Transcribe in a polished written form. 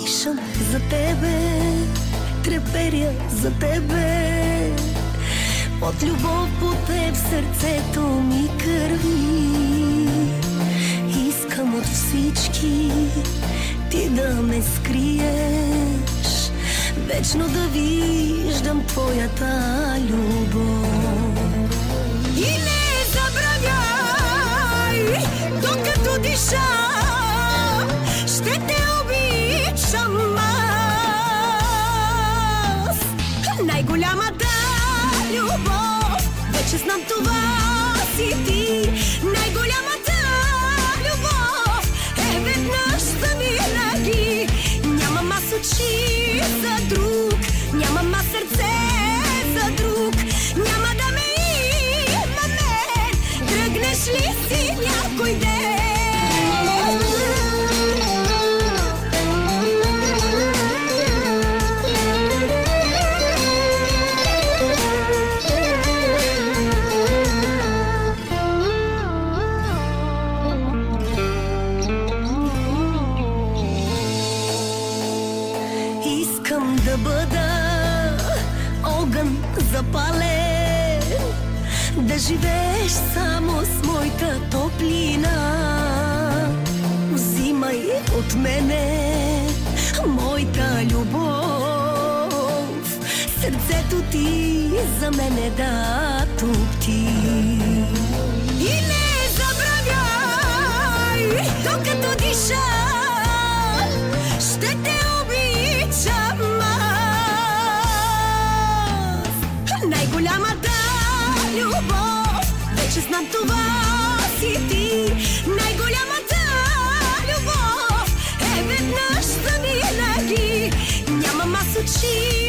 Дишам за тебе, треперя за тебе. От любов по теб сърцето ми кърви. Искам от всички ти да ме скриеш, вечно да виждам твоята любов. И не забравяй, докато диша, ще те обичам аз. Най-голямата любов, вече знам това си ти. Най-голямата любов е веднъж за винаги. Нямам аз очи за друг, нямам аз сърце за друг. Няма да ме има мен, тръгнеш ли си някой ден. Искам да бъда огън запален, да живееш само с моята топлина. Взимай от мене моята любов, сърцето ти за мене да топти. И не забравяй, докато диша, ще те обичам аз. Най-голямата любов, вече знам това си ти. Най-голямата любов е веднъж за винаги. Нямам аз очи